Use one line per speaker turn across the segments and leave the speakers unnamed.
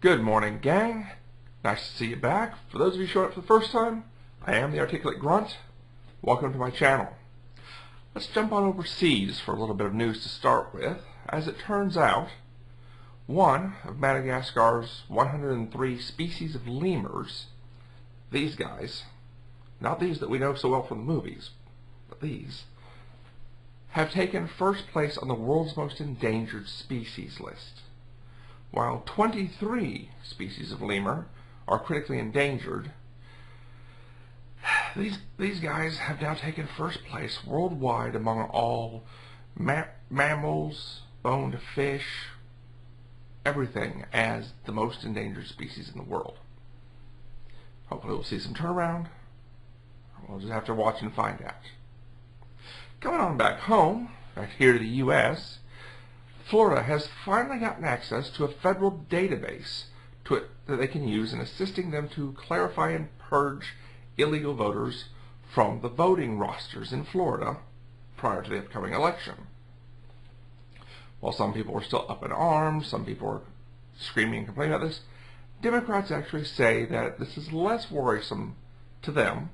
Good morning, gang. Nice to see you back. For those of you showing up for the first time, I am the Articulate Grunt. Welcome to my channel. Let's jump on overseas for a little bit of news to start with. As it turns out, one of Madagascar's 103 species of lemurs, these guys, not these that we know so well from the movies, but these, have taken first place on the world's most endangered species list. While 23 species of lemur are critically endangered, these guys have now taken first place worldwide among all mammals, boned fish, everything as the most endangered species in the world. Hopefully we'll see some turnaround. We'll just have to watch and find out. Coming on back home, back here to the U.S., Florida has finally gotten access to a federal database that they can use in assisting them to clarify and purge illegal voters from the voting rosters in Florida prior to the upcoming election. While some people are still up in arms, some people are screaming and complaining about this, Democrats actually say that this is less worrisome to them,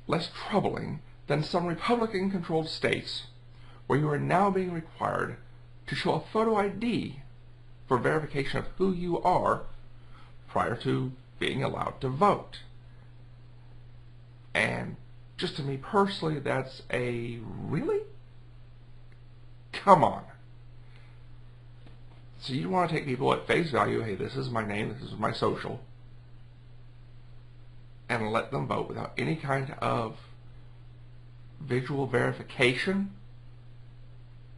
less troubling than some Republican-controlled states where you are now being required to show a photo ID for verification of who you are prior to being allowed to vote. And just to me personally, that's a really? Come on. So you want to take people at face value, hey, this is my name, this is my social, and let them vote without any kind of visual verification?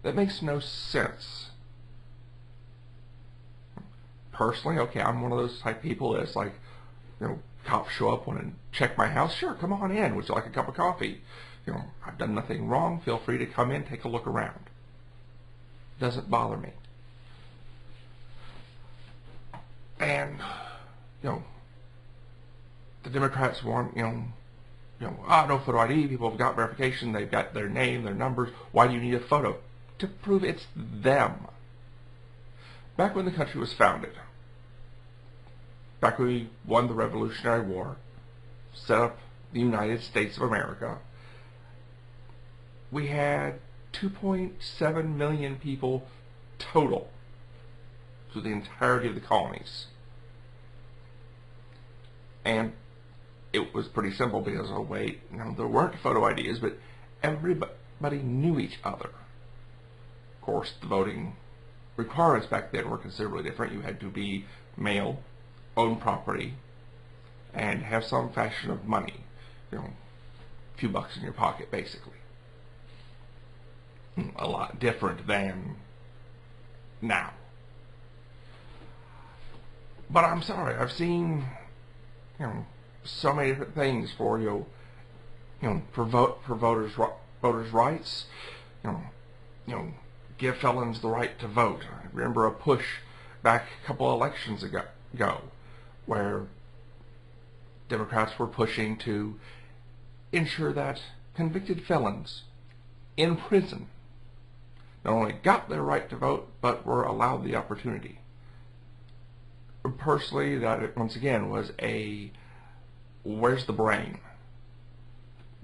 That makes no sense. Personally, okay, I'm one of those type people that's like, cops show up, want to check my house, sure, come on in, would you like a cup of coffee? I've done nothing wrong, feel free to come in, take a look around. Doesn't bother me. And, the Democrats want, no photo ID, people have got verification, they've got their name, their numbers, why do you need a photo? To prove it's them. Back when the country was founded, back when we won the Revolutionary War, set up the United States of America, we had 2.7 million people total through the entirety of the colonies. And it was pretty simple because, oh wait, there weren't photo IDs, but everybody knew each other. Of course, the voting requirements back then were considerably different. You had to be male, own property, and have some fashion of money. A few bucks in your pocket, basically. A lot different than now. But I'm sorry, I've seen, so many different things for, for voters' rights, give felons the right to vote. I remember a push back a couple elections ago where Democrats were pushing to ensure that convicted felons in prison not only got their right to vote, but were allowed the opportunity. Personally, that once again was a where's the brain?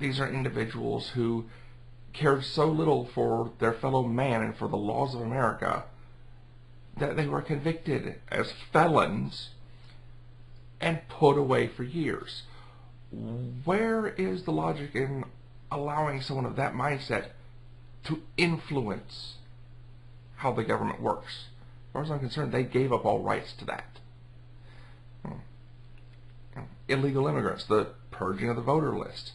These are individuals who cared so little for their fellow man and for the laws of America that they were convicted as felons and put away for years. Where is the logic in allowing someone of that mindset to influence how the government works? As far as I'm concerned, they gave up all rights to that. Illegal immigrants, the purging of the voter list.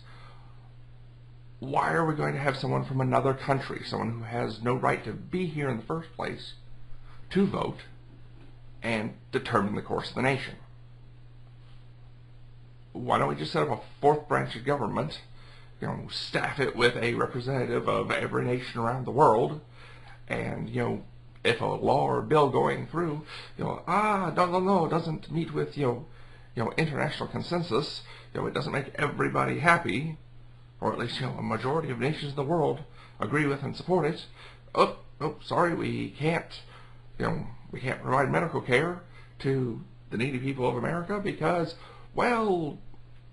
Why are we going to have someone from another country, someone who has no right to be here in the first place, to vote and determine the course of the nation? Why don't we just set up a fourth branch of government, staff it with a representative of every nation around the world, and, if a law or a bill going through, no, it doesn't meet with, international consensus, it doesn't make everybody happy, or at least, a majority of nations in the world agree with and support it. Oh, sorry, we can't, we can't provide medical care to the needy people of America because, well,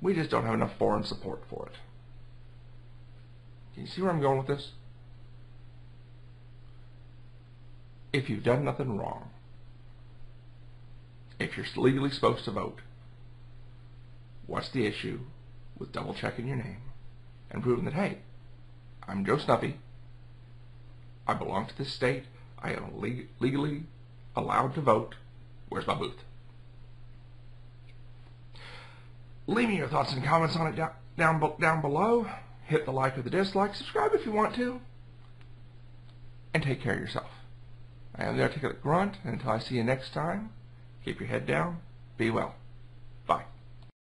we just don't have enough foreign support for it. Do you see where I'm going with this? If you've done nothing wrong, if you're legally supposed to vote, what's the issue with double checking your name and proving that, hey, I'm Joe Snuffy, I belong to this state, I am legally allowed to vote, where's my booth? Leave me your thoughts and comments on it down below. Hit the like or the dislike, subscribe if you want to, and take care of yourself. I am the Articulate Grunt, and until I see you next time, keep your head down, be well.